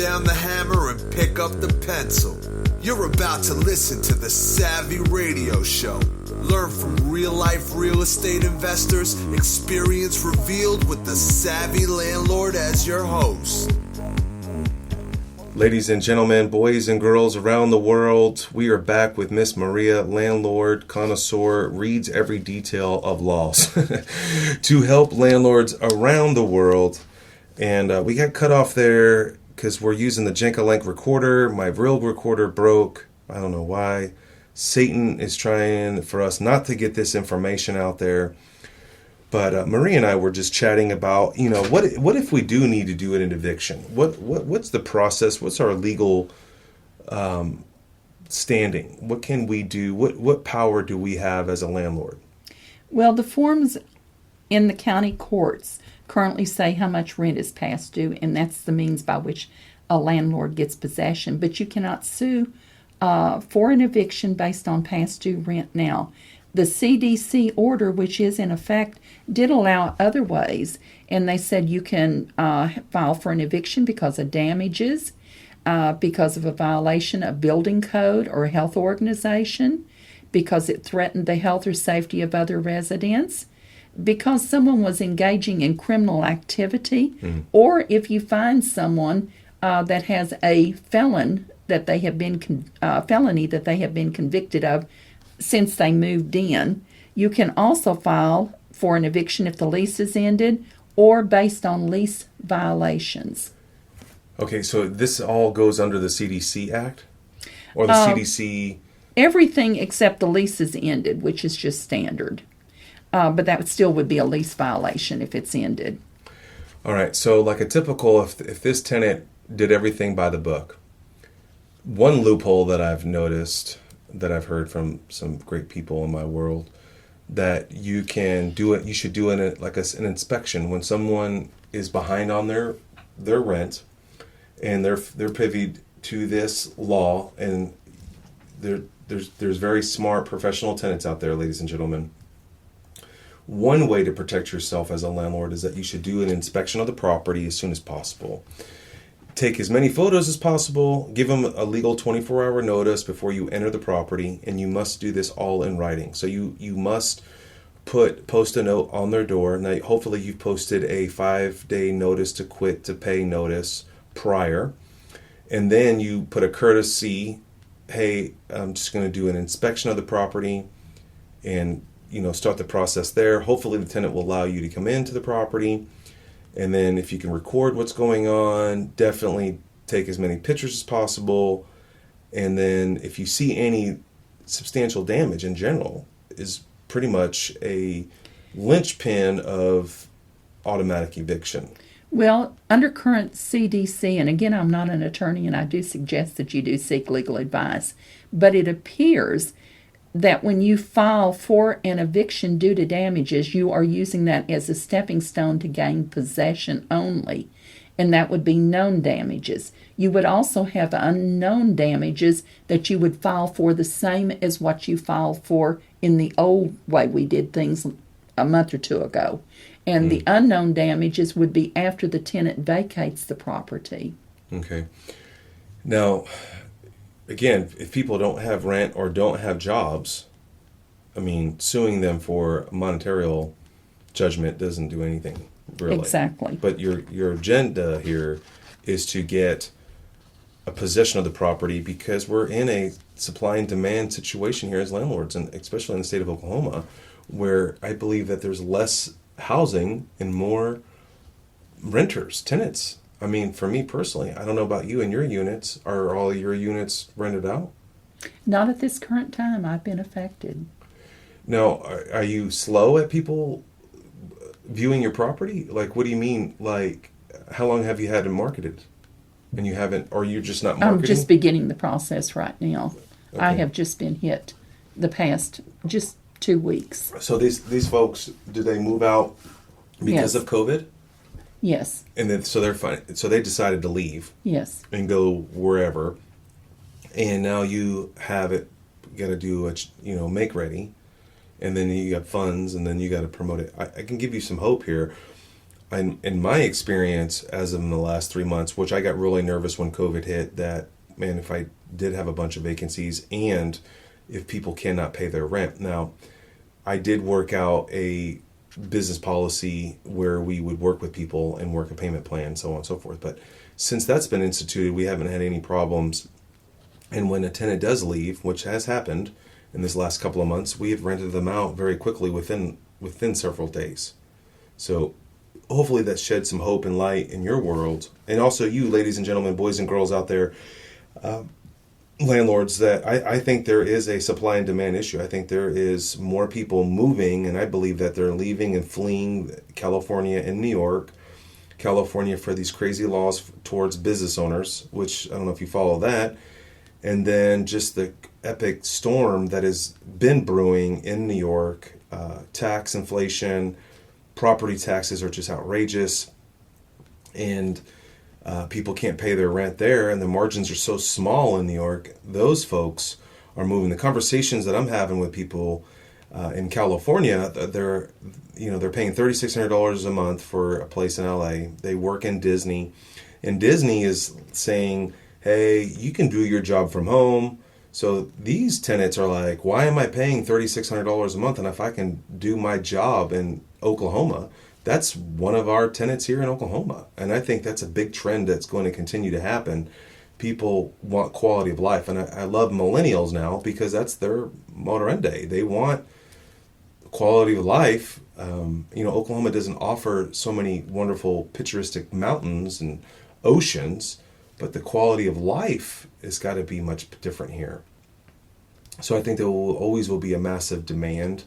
down the hammer and pick up the pencil. You're about to listen to the Savvy Radio Show. Learn from real-life real estate investors, experience revealed with the Savvy Landlord as your host. Ladies and gentlemen, boys and girls around the world, we are back with Miss Maria, landlord, connoisseur, reads every detail of laws to help landlords around the world. And we got cut off there because we're using the Jenka-Link recorder. My real recorder broke. I don't know why. Satan is trying for us not to get this information out there. But Maria and I were just chatting about, what if we do need to do an eviction? What's the process? What's our legal standing? What can we do? What power do we have as a landlord? Well, the forms in the county courts currently say how much rent is past due, and that's the means by which a landlord gets possession. But you cannot sue for an eviction based on past due rent now. The CDC order, which is in effect, did allow other ways, and they said you can file for an eviction because of damages, because of a violation of building code or a health organization, because it threatened the health or safety of other residents, because someone was engaging in criminal activity, or if you find someone that has a felony that they have been convicted of since they moved in. You can also file for an eviction if the lease is ended or based on lease violations. Okay, so this all goes under the CDC Act? Or the CDC? Everything except the lease is ended, which is just standard. But that still would be a lease violation if it's ended. All right, so like a typical, if this tenant did everything by the book, one loophole that I've noticed, that I've heard from some great people in my world, that you can do it. You should do an inspection when someone is behind on their rent, and they're privy to this law. And there's very smart professional tenants out there, ladies and gentlemen. One way to protect yourself as a landlord is that you should do an inspection of the property as soon as possible. Take as many photos as possible, give them a legal 24-hour notice before you enter the property, and you must do this all in writing. So you must post a note on their door. Now, hopefully you've posted a 5-day notice to quit to pay notice prior, and then you put a courtesy, hey, I'm just going to do an inspection of the property, and start the process there. Hopefully the tenant will allow you to come into the property. And then if you can record what's going on, definitely take as many pictures as possible. And then if you see any substantial damage in general, is pretty much a linchpin of automatic eviction. Well, under current CDC, and again, I'm not an attorney, and I do suggest that you do seek legal advice, but it appears that when you file for an eviction due to damages, you are using that as a stepping stone to gain possession only, and that would be known damages. You would also have unknown damages that you would file for, the same as what you filed for in the old way we did things a month or two ago. And the unknown damages would be after the tenant vacates the property. Okay. Now, again, if people don't have rent or don't have jobs, suing them for monetary judgment doesn't do anything, really. Exactly. But your agenda here is to get a possession of the property, because we're in a supply and demand situation here as landlords, and especially in the state of Oklahoma, where I believe that there's less housing and more renters, tenants. For me personally, I don't know about you and your units. Are all your units rented out? Not at this current time. I've been affected. Now, are you slow at people viewing your property? Like, what do you mean? Like, how long have you had it marketed? And you haven't, or you're just not marketing? I'm just beginning the process right now. Okay. I have just been hit the past just 2 weeks. So these folks, do they move out because of COVID? Yes. And then so they're fine. So they decided to leave. Yes. And go wherever. And now you have it. Got to do a make ready, and then you got funds, and then you got to promote it. I can give you some hope here. in my experience, as of in the last 3 months, which I got really nervous when COVID hit, that, man, if I did have a bunch of vacancies and if people cannot pay their rent. Now, I did work out a business policy where we would work with people and work a payment plan, so on and so forth. But since that's been instituted, we haven't had any problems. And when a tenant does leave, which has happened in this last couple of months, we have rented them out very quickly within several days. So hopefully that sheds some hope and light in your world. And also you, ladies and gentlemen, boys and girls out there, landlords, that I think there is a supply and demand issue. I think there is more people moving, and I believe that they're leaving and fleeing California and New York. California for these crazy laws towards business owners, which I don't know if you follow that. And then just the epic storm that has been brewing in New York, tax inflation, property taxes are just outrageous, and people can't pay their rent there, and the margins are so small in New York. Those folks are moving. The conversations that I'm having with people in California, they're paying $3,600 a month for a place in LA. They work in Disney, and Disney is saying, hey, you can do your job from home. So these tenants are like, why am I paying $3,600 a month? And if I can do my job in Oklahoma, that's one of our tenants here in Oklahoma. And I think that's a big trend that's going to continue to happen. People want quality of life. And I love millennials now because that's their moderende. They want quality of life. Oklahoma doesn't offer so many wonderful picturesque mountains and oceans, but the quality of life has got to be much different here. So I think there always will be a massive demand.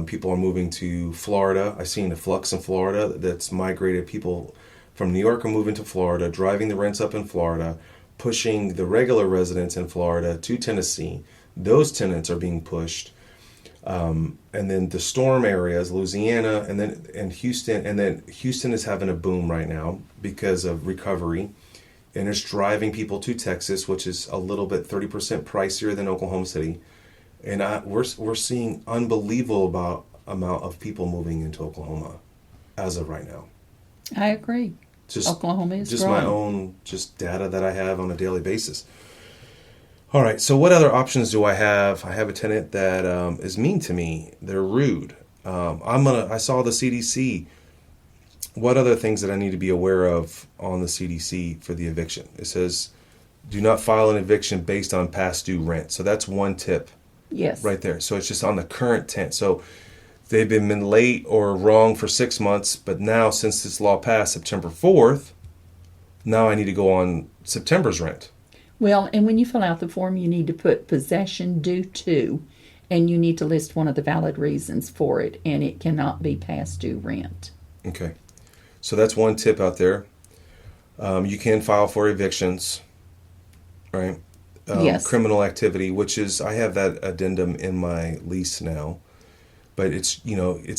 People are moving to Florida. I've seen a flux in Florida that's migrated. People from New York are moving to Florida, driving the rents up in Florida, pushing the regular residents in Florida to Tennessee. Those tenants are being pushed. And then the storm areas, Louisiana, and Houston. And then Houston is having a boom right now because of recovery. And it's driving people to Texas, which is a little bit 30% pricier than Oklahoma City. And we're seeing unbelievable amount of people moving into Oklahoma as of right now. I agree. Oklahoma is just growing. My own data that I have on a daily basis. All right, so what other options do I have? I have a tenant that is mean to me. They're rude. I saw the CDC. What other things that I need to be aware of on the CDC for the eviction? It says, do not file an eviction based on past due rent. So that's one tip. Yes. Right there. So it's just on the current tenant. So they've been late or wrong for 6 months, but now since this law passed September 4th, now I need to go on September's rent. Well, and when you fill out the form, you need to put possession due to, and you need to list one of the valid reasons for it, and it cannot be past due rent. Okay. So that's one tip out there. You can file for evictions, right? Yes. Criminal activity, which is, I have that addendum in my lease now, but it's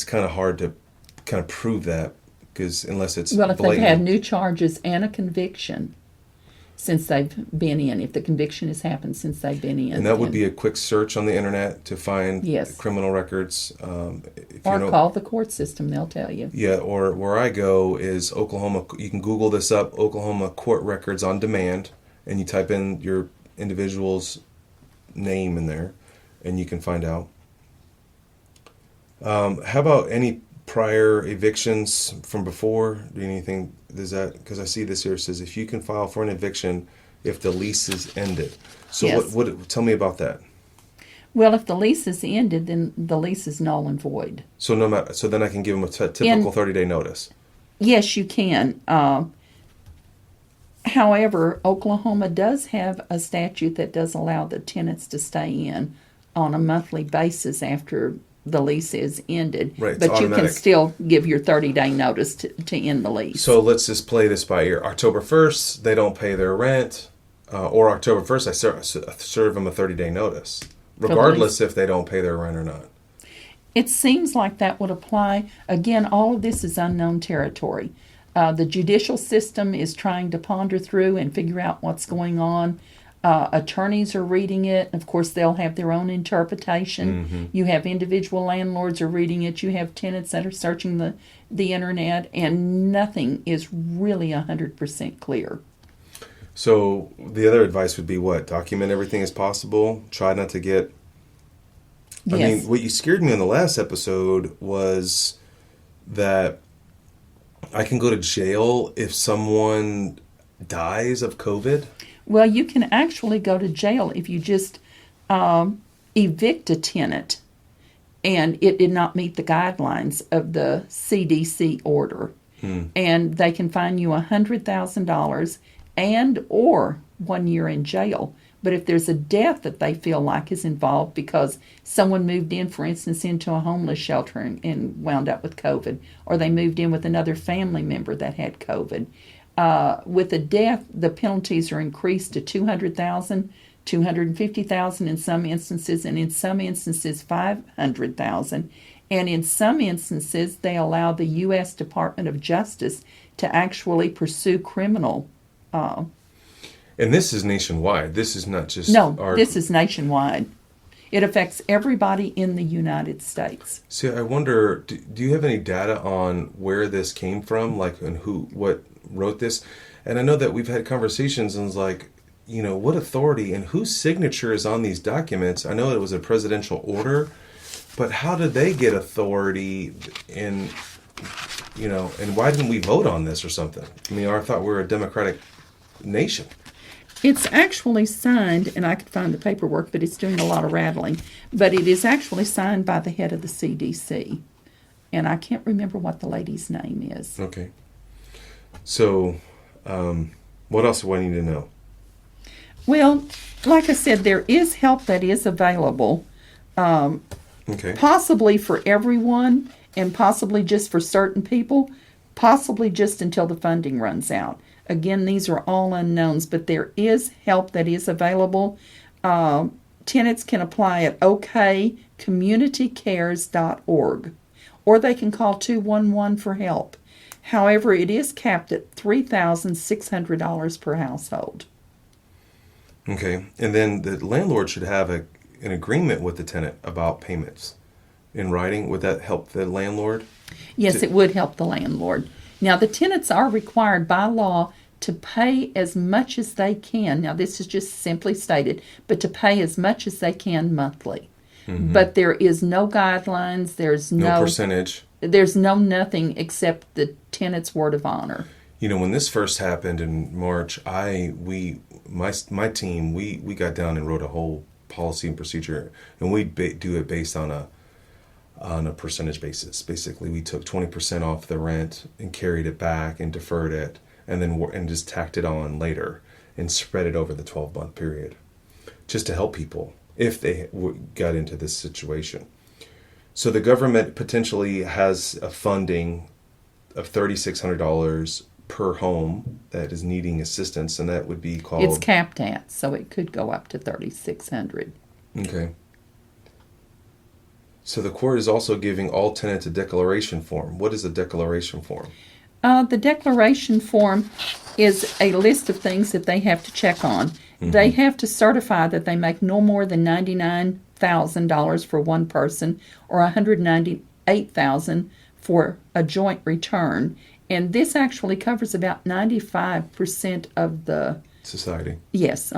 kind of hard to kind of prove that because unless it's well, if blatant. they've had new charges and a conviction since they've been in, if the conviction has happened since they've been in. And that would be a quick search on the internet to find criminal records. Call the court system, they'll tell you. Yeah, or where I go is Oklahoma. You can Google this up, Oklahoma court records on demand, and you type in your individual's name in there, and you can find out. How about any prior evictions from before? Do anything? Does that, because I see this here, it says if you can file for an eviction if the lease is ended. So yes. what tell me about that. Well, if the lease is ended, then the lease is null and void. So so then I can give them a typical 30-day notice. Yes, you can. However, Oklahoma does have a statute that does allow the tenants to stay in on a monthly basis after the lease is ended. Right, but you automatic. can still give your 30-day notice to end the lease. So let's just play this by ear. October 1st, they don't pay their rent, or October 1st, I serve them a 30-day notice, regardless if they don't pay their rent or not. It seems like that would apply. Again, all of this is unknown territory. The judicial system is trying to ponder through and figure out what's going on. Attorneys are reading it. Of course, they'll have their own interpretation. You have individual landlords are reading it. You have tenants that are searching the internet, and nothing is really 100% clear. So the other advice would be what? Document everything as possible. Try not to get... I Yes. mean, what you scared me on the last episode was that I can go to jail if someone dies of COVID. Well, you can actually go to jail if you just evict a tenant and it did not meet the guidelines of the CDC order. And they can fine you $100,000 and or 1 year in jail. But if there's a death that they feel like is involved because someone moved in, for instance, into a homeless shelter and wound up with COVID, or they moved in with another family member that had COVID, with a death, the penalties are increased to $200,000, $250,000 in some instances, and in some instances $500,000. And in some instances, they allow the U.S. Department of Justice to actually pursue criminal. And this is nationwide. This is not just This is nationwide. It affects everybody in the United States. See, I wonder, do you have any data on where this came from, like, and what wrote this? And I know that we've had conversations and it's like, you know, what authority and whose signature is on these documents? I know it was a presidential order, but how did they get authority in, you know, and why didn't we vote on this or something? I mean, I thought we were a democratic nation. It's actually signed, and I could find the paperwork, but it's doing a lot of rattling. But it is actually signed by the head of the CDC. And I can't remember what the lady's name is. Okay. So, what else do I need to know? Well, like I said, there is help that is available. Okay. Possibly for everyone, and possibly just for certain people. Possibly just until the funding runs out. Again, these are all unknowns, but there is help that is available. Tenants can apply at okcommunitycares.org, or they can call 211 for help. However, it is capped at $3,600 per household. Okay. And then the landlord should have an agreement with the tenant about payments in writing. Would that help the landlord? Yes, it would help the landlord. Now, the tenants are required by law to pay as much as they can. Now, this is just simply stated, but to pay as much as they can monthly. But there is no guidelines. There's No percentage. There's no nothing except the tenant's word of honor. You know, when this first happened in March, my team, we got down and wrote a whole policy and procedure, and we do it based on a percentage basis. Basically, we took 20% off the rent and carried it back and deferred it, and just tacked it on later and spread it over the 12-month period, just to help people if they got into this situation. So the government potentially has a funding of $3,600 per home that is needing assistance, and that would be called... It's capped at, so it could go up to $3,600. Okay. So the court is also giving all tenants a declaration form. What is a declaration form? The declaration form is a list of things that they have to check on. They have to certify that they make no more than $99,000 for one person or $198,000 for a joint return. And this actually covers about 95% of the... Society. Yes,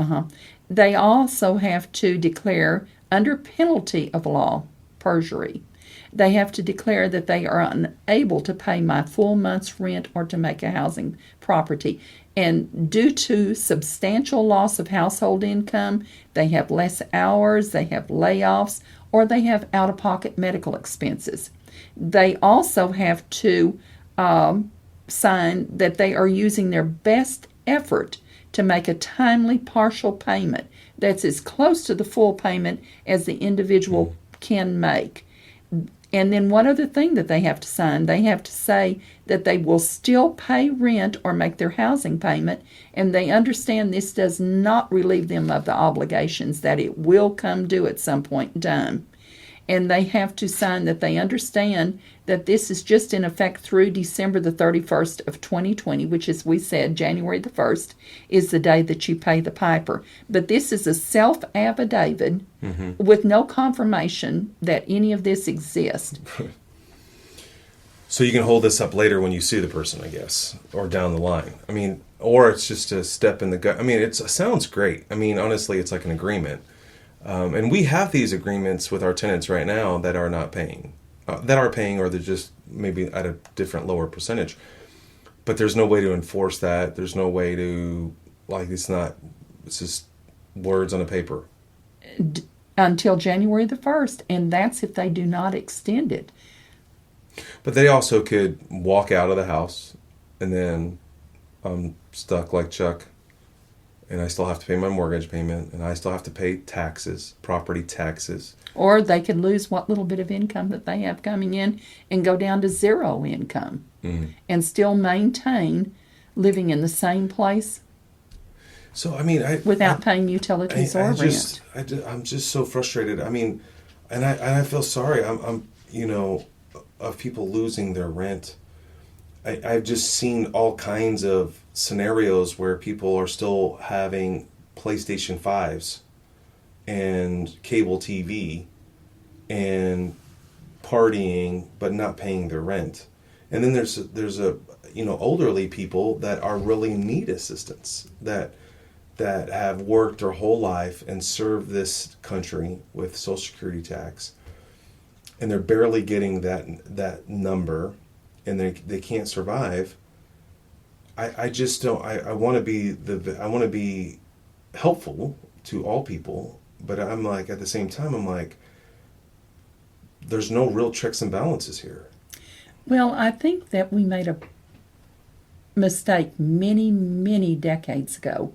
They also have to declare, under penalty of law, perjury, they have to declare that they are unable to pay my full month's rent or to make a housing property. And due to substantial loss of household income, they have less hours, they have layoffs, or they have out-of-pocket medical expenses. They also have to sign that they are using their best effort to make a timely partial payment that's as close to the full payment as the individual can make. And then one other thing that they have to sign, they have to say that they will still pay rent or make their housing payment, and they understand this does not relieve them of the obligations, that it will come due at some point in time. And they have to sign that they understand that this is just in effect through December the 31st of 2020, which, as we said, January the 1st is the day that you pay the piper. But this is a self-affidavit with no confirmation that any of this exists. So you can hold this up later when you sue the person, I guess, or down the line. I mean, or it's just a step in the gut. I mean, it sounds great. I mean, honestly, it's like an agreement. And we have these agreements with our tenants right now that are not paying. That are paying, or they're just maybe at a different lower percentage. But there's no way to enforce that. There's no way to, like, it's just words on a paper. Until January the 1st, and that's if they do not extend it. But they also could walk out of the house, and then I'm stuck like Chuck, and I still have to pay my mortgage payment, and I still have to pay taxes, property taxes. Or they could lose what little bit of income that they have coming in and go down to zero income and still maintain living in the same place. So, I mean, without paying utilities or rent. I'm just so frustrated. I mean, and I feel sorry. I'm of people losing their rent. I've just seen all kinds of scenarios where people are still having PlayStation 5s and cable TV and partying but not paying their rent. And then there's elderly people that are really need assistance, that have worked their whole life and served this country with Social Security tax, and they're barely getting that number, and they can't survive. I just don't. I want to be helpful to all people, but I'm like, at the same time, I'm like, there's no real checks and balances here. Well, I think that we made a mistake many, many decades ago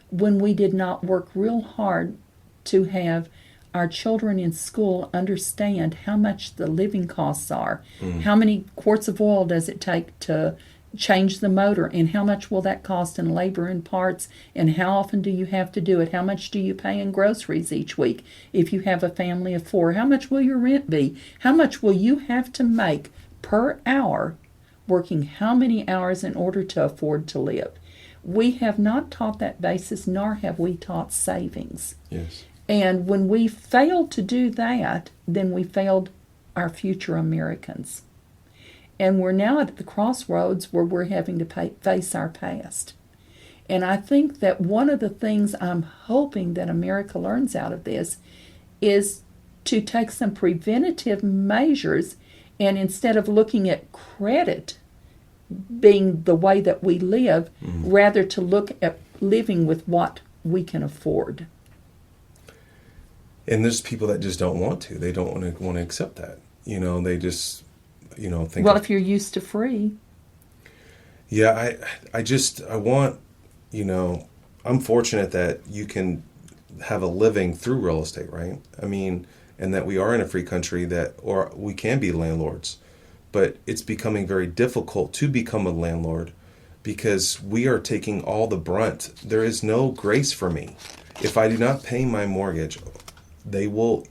when we did not work real hard to have our children in school understand how much the living costs are. How many quarts of oil does it take to change the motor, and how much will that cost in labor and parts, and how often do you have to do it? How much do you pay in groceries each week if you have a family of 4? How much will your rent be? How much will you have to make per hour working how many hours in order to afford to live? We have not taught that basis, nor have we taught savings. Yes. And when we failed to do that, then we failed our future Americans. And we're now at the crossroads where we're having to face our past. And I think that one of the things I'm hoping that America learns out of this is to take some preventative measures, and instead of looking at credit being the way that we live, rather to look at living with what we can afford. And there's people that just don't want to. They don't want to accept that. They just, think. Well, if you're used to free. Yeah, I want, I'm fortunate that you can have a living through real estate, right? I mean, and that we are in a free country or we can be landlords. But it's becoming very difficult to become a landlord because we are taking all the brunt. There is no grace for me. If I do not pay my mortgage, they will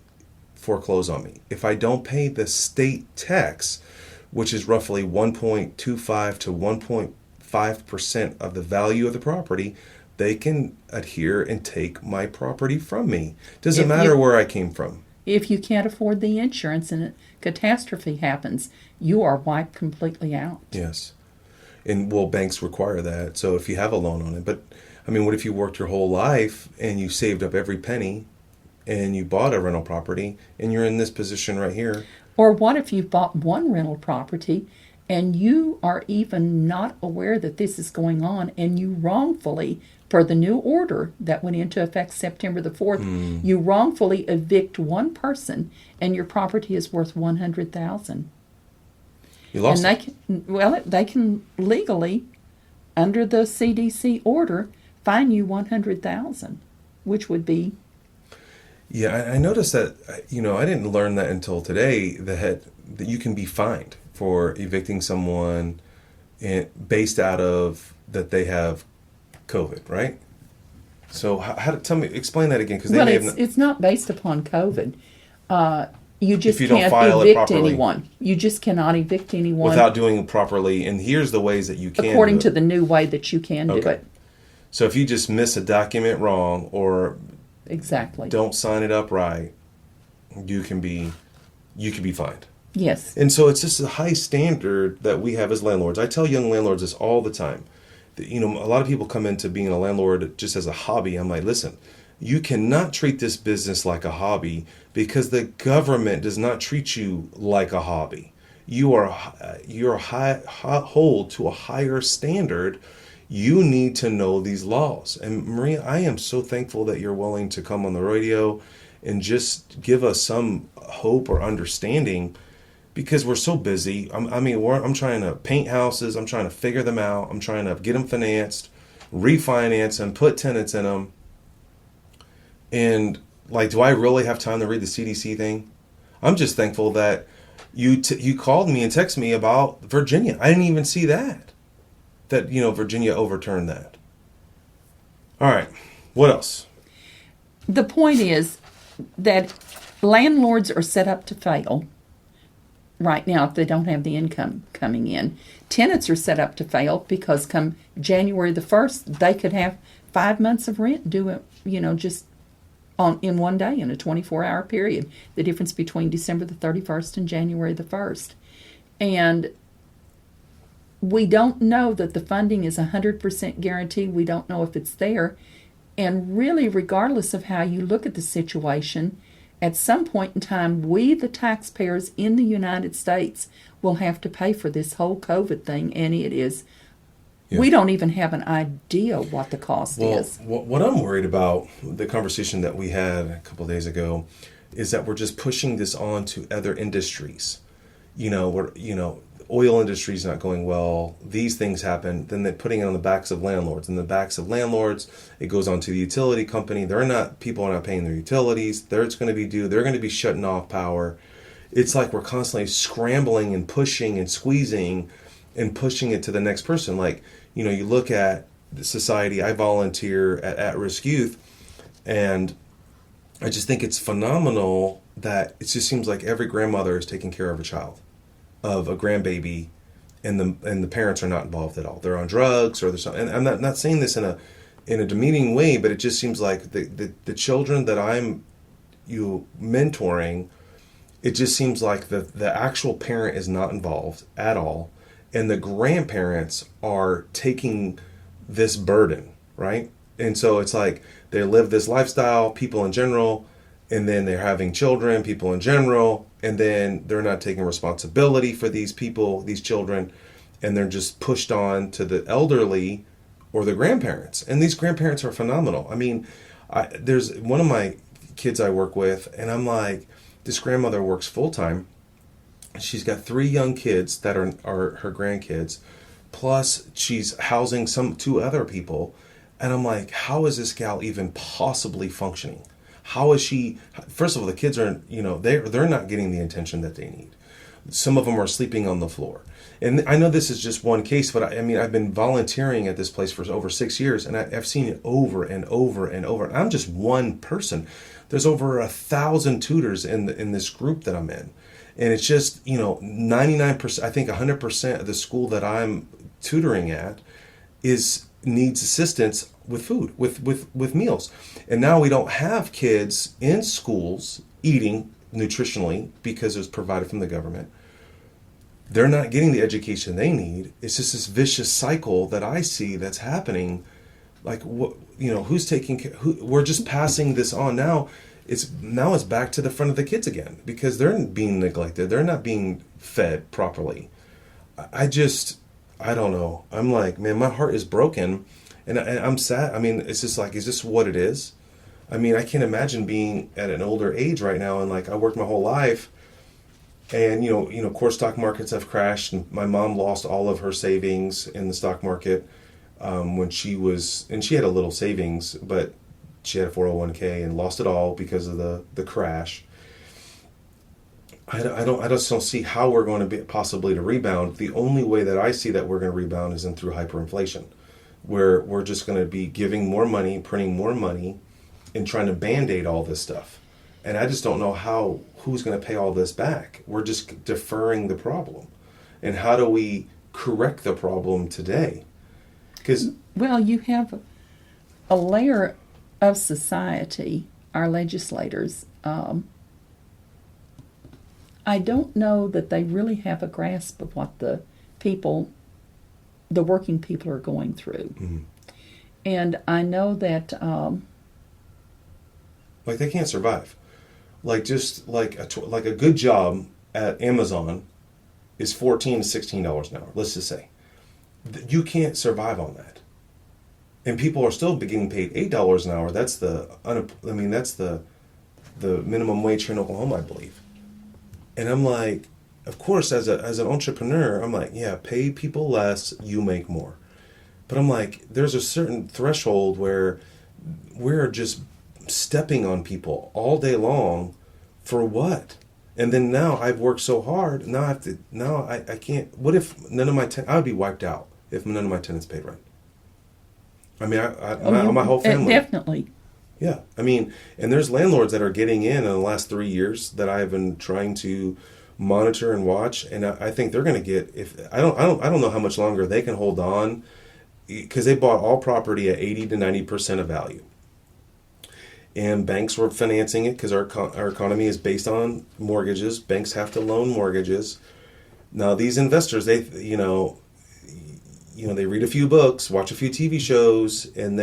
foreclose on me. If I don't pay the state tax, which is roughly 1.25 to 1.5% of the value of the property, they can adhere and take my property from me. Doesn't matter where I came from. If you can't afford the insurance and a catastrophe happens, you are wiped completely out. Yes. And banks require that. So if you have a loan on it. But, I mean, what if you worked your whole life and you saved up every penny and you bought a rental property and you're in this position right here? Or what if you bought one rental property and you are even not aware that this is going on, and you wrongfully, per the new order that went into effect September the 4th, you wrongfully evict one person and your property is worth $100,000. You lost They can legally, under the CDC order, fine you $100,000, which would be. Yeah, I noticed that, I didn't learn that until today, that you can be fined for evicting someone based out of that they have COVID, right? So explain that again, because it's not based upon COVID. You just if you don't can't file it evict properly. anyone. You just cannot evict anyone Without doing it properly. And here's the ways that you can according do to it. the new way that you can do Okay. it. So if you just miss a document wrong or Exactly. don't sign it up right, you can be fined. Yes. And so it's just a high standard that we have as landlords. I tell young landlords this all the time. That, a lot of people come into being a landlord just as a hobby. I'm like, listen, you cannot treat this business like a hobby because the government does not treat you like a hobby. You're hold to a higher standard. You need to know these laws. And Maria, I am so thankful that you're willing to come on the radio and just give us some hope or understanding, because we're so busy. I'm trying to paint houses. I'm trying to figure them out. I'm trying to get them financed, refinance them, put tenants in them. And like, do I really have time to read the CDC thing? I'm just thankful that you called me and texted me about Virginia. I didn't even see that Virginia overturned that. All right. What else? The point is that landlords are set up to fail right now if they don't have the income coming in. Tenants are set up to fail because come January the 1st, they could have 5 months of rent due, just in one day in a 24-hour period. The difference between December the 31st and January the 1st. And we don't know that the funding is 100% guaranteed. We don't know if it's there. And really, regardless of how you look at the situation, at some point in time, we, the taxpayers in the United States, will have to pay for this whole COVID thing. And it is, we don't even have an idea what the cost is. What I'm worried about, the conversation that we had a couple of days ago, is that we're just pushing this on to other industries. Oil industry is not going well. These things happen. Then they're putting it on the backs of landlords. And the backs of landlords, it goes on to the utility company. People are not paying their utilities. It's going to be due. They're going to be shutting off power. It's like we're constantly scrambling and pushing and squeezing and pushing it to the next person. Like, you look at the society. I volunteer at-risk youth, and I just think it's phenomenal that it just seems like every grandmother is taking care of a child, of a grandbaby, and the parents are not involved at all. They're on drugs or there's something. And I'm not saying this in a demeaning way, but it just seems like the children that I'm mentoring, it just seems like the actual parent is not involved at all, and the grandparents are taking this burden, right? And so it's like they live this lifestyle, people in general, and then they're having children, people in general, and then they're not taking responsibility for these people, these children, and they're just pushed on to the elderly or the grandparents. And these grandparents are phenomenal. I mean, there's one of my kids I work with, and I'm like, this grandmother works full-time. She's got 3 young kids that are her grandkids, plus she's housing 2 other people. And I'm like, how is this gal even possibly functioning? How is she? First of all, the kids are, they're not getting the attention that they need. Some of them are sleeping on the floor. And I know this is just one case, but I've been volunteering at this place for over 6 years, and I've seen it over and over and over. And I'm just one person. There's over 1,000 tutors in this group that I'm in. And it's just, 99%, I think 100% of the school that I'm tutoring at needs assistance with food, with meals. And now we don't have kids in schools eating nutritionally because it was provided from the government. They're not getting the education they need. It's just this vicious cycle that I see that's happening. Like, who's taking care? We're just passing this on now. It's back to the front of the kids again because they're being neglected. They're not being fed properly. I don't know. I'm like, man, my heart is broken. And I'm sad. I mean, it's just like, is this what it is? I mean, I can't imagine being at an older age right now. And like, I worked my whole life, and of course, stock markets have crashed. And my mom lost all of her savings in the stock market when she had a little savings, but she had a 401k and lost it all because of the crash. I just don't see how we're going to be possibly to rebound. The only way that I see that we're going to rebound is through hyperinflation, where we're just going to be giving more money, printing more money, and trying to band-aid all this stuff. And I just don't know who's going to pay all this back. We're just deferring the problem. And how do we correct the problem today? Because Well, you have a layer of society, our legislators. I don't know that they really have a grasp of what the working people are going through. Mm-hmm. And I know that like they can't survive. Like just like a good job at Amazon is $14 to $16 an hour. Let's just say you can't survive on that, and people are still getting paid $8 an hour. That's that's the minimum wage here in Oklahoma, I believe. And I'm like, of course, as an entrepreneur, I'm like, yeah, pay people less, you make more. But I'm like, there's a certain threshold where we're just stepping on people all day long for what? And then now I've worked so hard, now I can't. What if none of I would be wiped out if none of my tenants paid rent. I mean, my whole family. Definitely. Yeah, I mean, and there's landlords that are getting in the last 3 years that I've been trying to monitor and watch, and I think they're going to get. If I don't know how much longer they can hold on, because they bought all property at 80 to 90% of value, and banks were financing it because our economy is based on mortgages. Banks have to loan mortgages. Now these investors, they read a few books, watch a few TV shows, and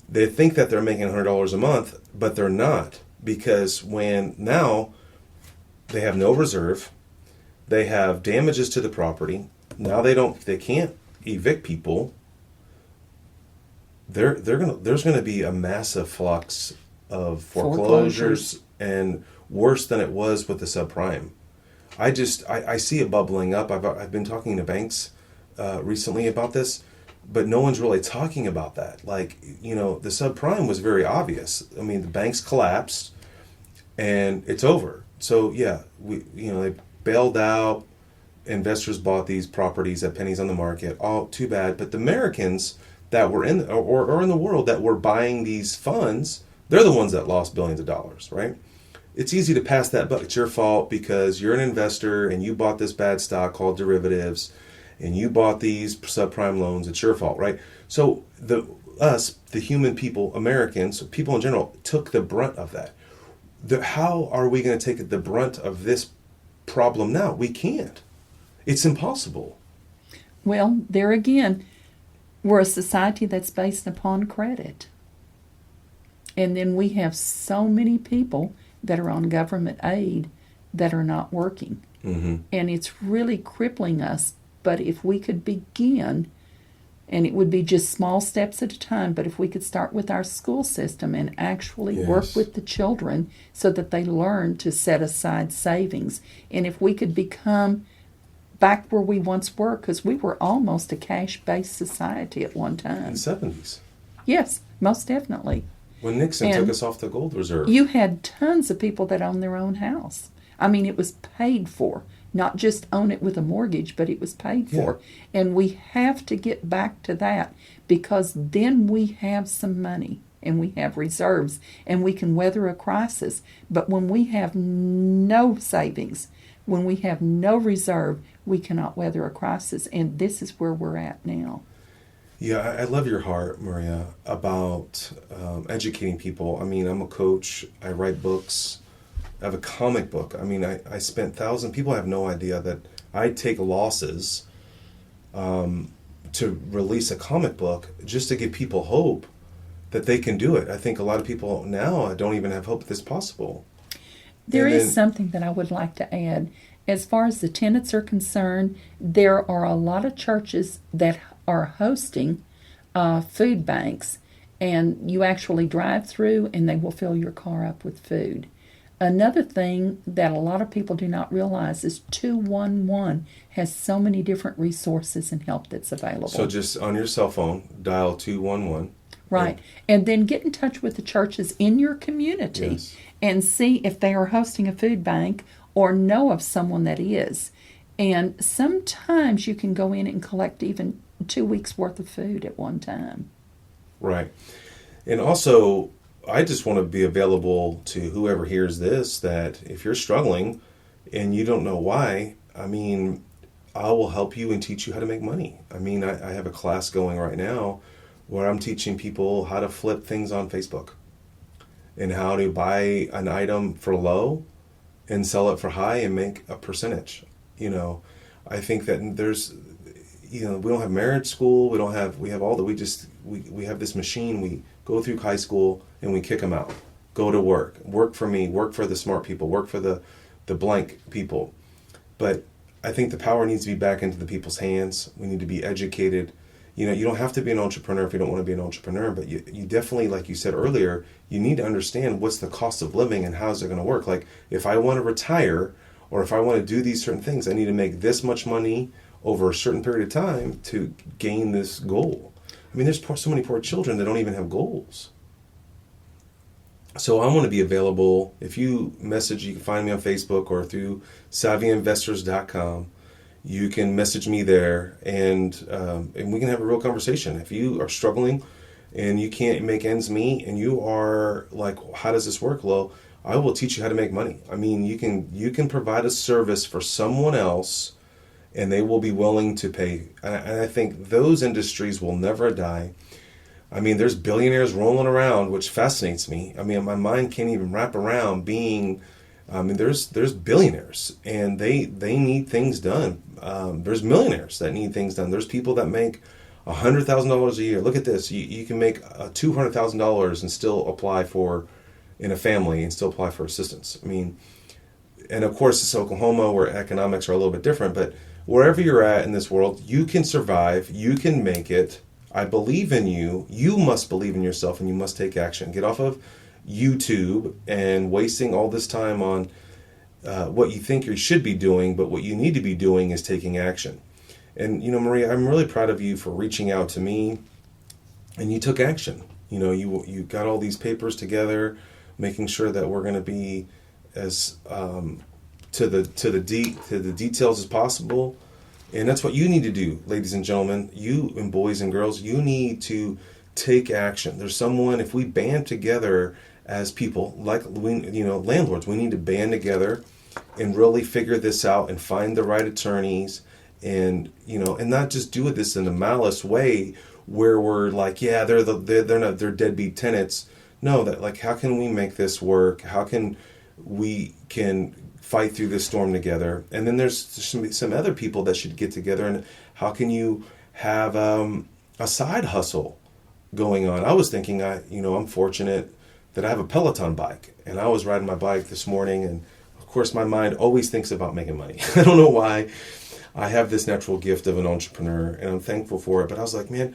they think that they're making $100 a month, but they're not, because when now they have no reserve, they have damages to the property. Now they can't evict people. There's going to be a massive flux of foreclosures and worse than it was with the subprime. I see it bubbling up. I've been talking to banks recently about this, but no one's really talking about that. Like, the subprime was very obvious. I mean, the banks collapsed and it's over. So yeah, they bailed out, investors bought these properties at pennies on the market. All too bad. But the Americans that were in the world that were buying these funds, they're the ones that lost billions of dollars, right? It's easy to pass that buck. It's your fault because you're an investor and you bought this bad stock called derivatives and you bought these subprime loans. It's your fault, right? So the human people, Americans, people in general, took the brunt of that. How are we going to take the brunt of this problem now? We can't. It's impossible. Well, there again, we're a society that's based upon credit. And then we have so many people that are on government aid that are not working. Mm-hmm. And it's really crippling us. But if we could begin, and it would be just small steps at a time, but if we could start with our school system and actually work with the children so that they learn to set aside savings. And if we could become back where we once were, because we were almost a cash-based society at one time. In the 70s. Yes, most definitely. When Nixon took us off the gold reserve. You had tons of people that owned their own house. I mean, it was paid for. Not just own it with a mortgage, but it was paid for. And we have to get back to that, because then we have some money and we have reserves and we can weather a crisis. But when we have no savings, when we have no reserve, we cannot weather a crisis. And this is where we're at now. Yeah, I love your heart, Maria, about educating people. I mean, I'm a coach. I write books. I have a comic book. I mean, I spent thousands. People have no idea that I take losses to release a comic book just to give people hope that they can do it. I think a lot of people now don't even have hope that it's possible. There is something that I would like to add. As far as the tenants are concerned, there are a lot of churches that are hosting food banks, and you actually drive through and they will fill your car up with food. Another thing that a lot of people do not realize is 211 has so many different resources and help that's available. So just on your cell phone, dial 211. Right. And then get in touch with the churches in your community and see if they are hosting a food bank or know of someone that is. And sometimes you can go in and collect even 2 weeks worth of food at one time. Right. And also, I just want to be available to whoever hears this, that if you're struggling and you don't know why, I mean, I will help you and teach you how to make money. I mean, I have a class going right now where I'm teaching people how to flip things on Facebook and how to buy an item for low and sell it for high and make a percentage. You know, I think that there's, you know, we don't have marriage school. We have all that. We have this machine. We go through high school and we kick them out. Go to work for me, work for the smart people, work for the blank people. But I think the power needs to be back into the people's hands. We need to be educated. You know, you don't have to be an entrepreneur if you don't want to be an entrepreneur, but you definitely, like you said earlier, you need to understand what's the cost of living and how's it going to work. Like, if I want to retire or if I want to do these certain things, I need to make this much money over a certain period of time to gain this goal. I mean, there's so many poor children that don't even have goals. So I want to be available. If you message, you can find me on Facebook or through savvyinvestors.com. You can message me there, and we can have a real conversation. If you are struggling and you can't make ends meet and you are like, how does this work, Lo? I will teach you how to make money. I mean, you can provide a service for someone else and they will be willing to pay. And I think those industries will never die. I mean, there's billionaires rolling around, which fascinates me. I mean, my mind can't even wrap around being, I mean, there's billionaires and they need things done. There's millionaires that need things done. There's people that make $100,000 a year. Look at this. You can make $200,000 and still apply in a family and still apply for assistance. I mean, and of course it's Oklahoma where economics are a little bit different, but wherever you're at in this world, you can survive, you can make it. I believe in you. You must believe in yourself and you must take action. Get off of YouTube and wasting all this time on what you think you should be doing, but what you need to be doing is taking action. And, you know, Maria, I'm really proud of you for reaching out to me and you took action. You know, you got all these papers together, making sure that we're going to be as to the details as possible. And that's what you need to do, ladies and gentlemen, you and boys and girls, you need to take action. There's someone, if we band together as people, like landlords, we need to band together and really figure this out and find the right attorneys and, and not just do this in a malice way where we're like, yeah, they're deadbeat tenants. No, that like, how can we make this work? How can we fight through this storm together? And then there's some other people that should get together, and how can you have a side hustle going on? I was thinking, I'm fortunate that I have a Peloton bike, and I was riding my bike this morning, and of course my mind always thinks about making money. I don't know why. I have this natural gift of an entrepreneur, and I'm thankful for it, but I was like, man,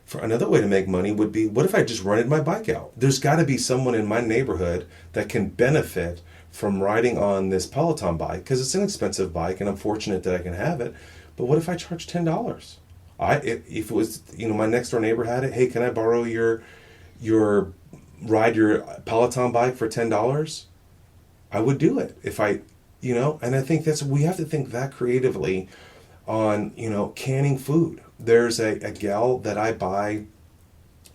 for another way to make money would be, what if I just rented my bike out? There's got to be someone in my neighborhood that can benefit from riding on this Peloton bike, because it's an expensive bike and I'm fortunate that I can have it. But what if I charge $10? If it was, my next door neighbor had it, hey, can I borrow your Peloton bike for $10? I would do it if I, and I think we have to think that creatively on, canning food. There's a gal that I buy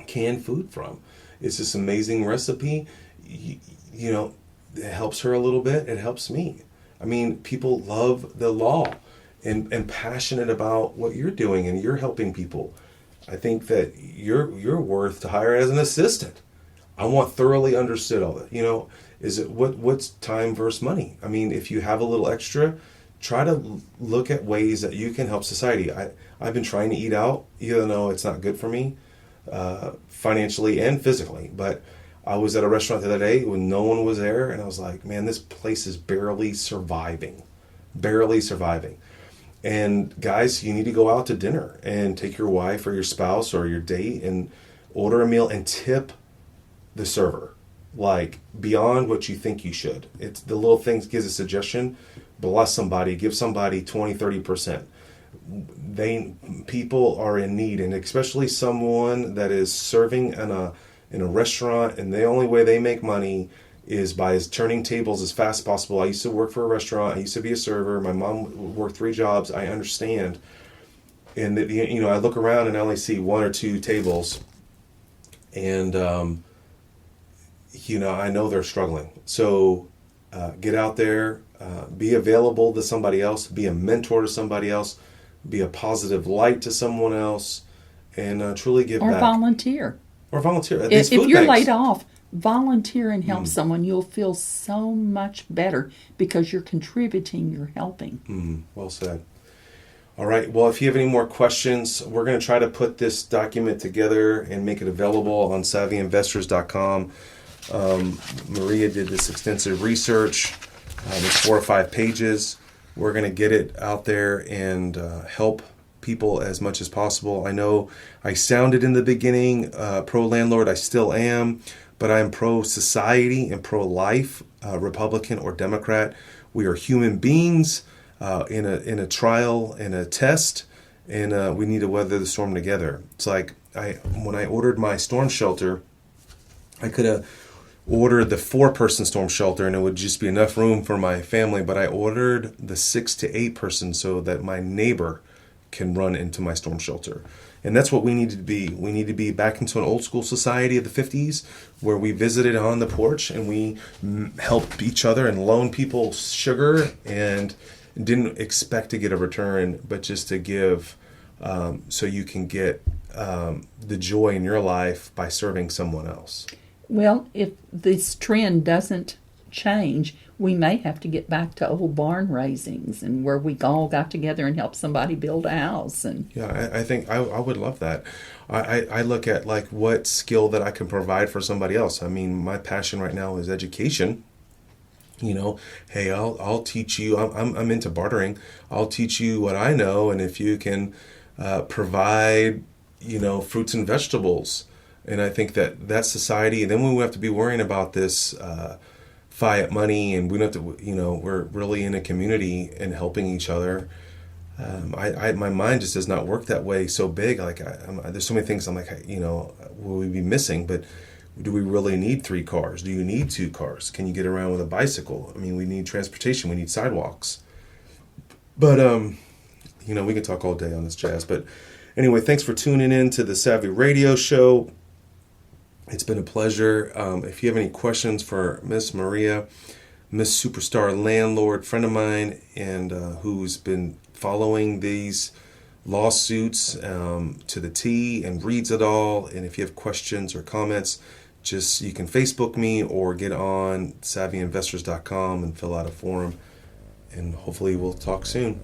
canned food from. It's this amazing recipe. It helps her a little bit. It helps me. I mean, people love the law and passionate about what you're doing, and you're helping people. I think that you're worth to hire as an assistant. I want thoroughly understood all that. Is it what's time versus money? I mean, if you have a little extra, try to look at ways that you can help society. I've been trying to eat out, even though it's not good for me, financially and physically. But I was at a restaurant the other day when no one was there, and I was like, man, this place is barely surviving. And guys, you need to go out to dinner and take your wife or your spouse or your date and order a meal and tip the server, like beyond what you think you should. It's the little things, gives a suggestion. Bless somebody, give somebody 20-30%. People are in need, and especially someone that is serving in a restaurant, and the only way they make money is by turning tables as fast as possible. I used to work for a restaurant. I used to be a server. My mom worked 3 jobs. I understand. And I look around and I only see 1 or 2 tables, and I know they're struggling. So get out there, be available to somebody else, be a mentor to somebody else, be a positive light to someone else, and truly give back. Volunteer. Or volunteer. If you're laid off, volunteer and help someone. You'll feel so much better because you're contributing, you're helping. Well said. All right. Well, if you have any more questions, we're going to try to put this document together and make it available on savvyinvestors.com. Maria did this extensive research. It's 4 or 5 pages. We're going to get it out there and help people as much as possible. I know I sounded in the beginning pro-landlord. I still am, but I'm pro-society and pro-life, Republican or Democrat. We are human beings in a trial and a test, and we need to weather the storm together. It's like when I ordered my storm shelter, I could have ordered the 4-person storm shelter and it would just be enough room for my family, but I ordered the 6 to 8 person so that my neighbor can run into my storm shelter. And that's what we need to be. We need to be back into an old school society of the 50s where we visited on the porch and we helped each other and loaned people sugar and didn't expect to get a return, but just to give so you can get the joy in your life by serving someone else. Well, if this trend doesn't change, we may have to get back to old barn raisings and where we all got together and helped somebody build a house. And yeah, I think I would love that. I look at like what skill that I can provide for somebody else. I mean, my passion right now is education. Hey, I'll teach you. I'm into bartering. I'll teach you what I know, and if you can provide, fruits and vegetables. And I think that society, and then we have to be worrying about this fiat money, and we don't have to, we're really in a community and helping each other. My mind just does not work that way so big. Like there's so many things I'm like, will we be missing? But do we really need 3 cars? Do you need 2 cars? Can you get around with a bicycle? I mean, we need transportation. We need sidewalks. But, we can talk all day on this jazz. But anyway, thanks for tuning in to the Savvy Radio Show. It's been a pleasure. If you have any questions for Miss Maria, Miss Superstar Landlord, friend of mine, and who's been following these lawsuits to the T and reads it all, and if you have questions or comments, you can Facebook me or get on savvyinvestors.com and fill out a form, and hopefully we'll talk soon.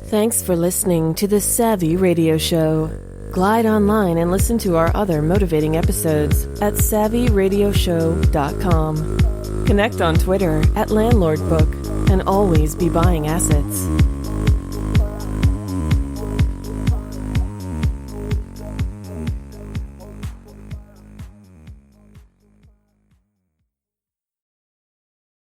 Thanks for listening to the Savvy Radio Show. Glide online and listen to our other motivating episodes at savvyradioshow.com. Connect on Twitter at LandlordBook and always be buying assets.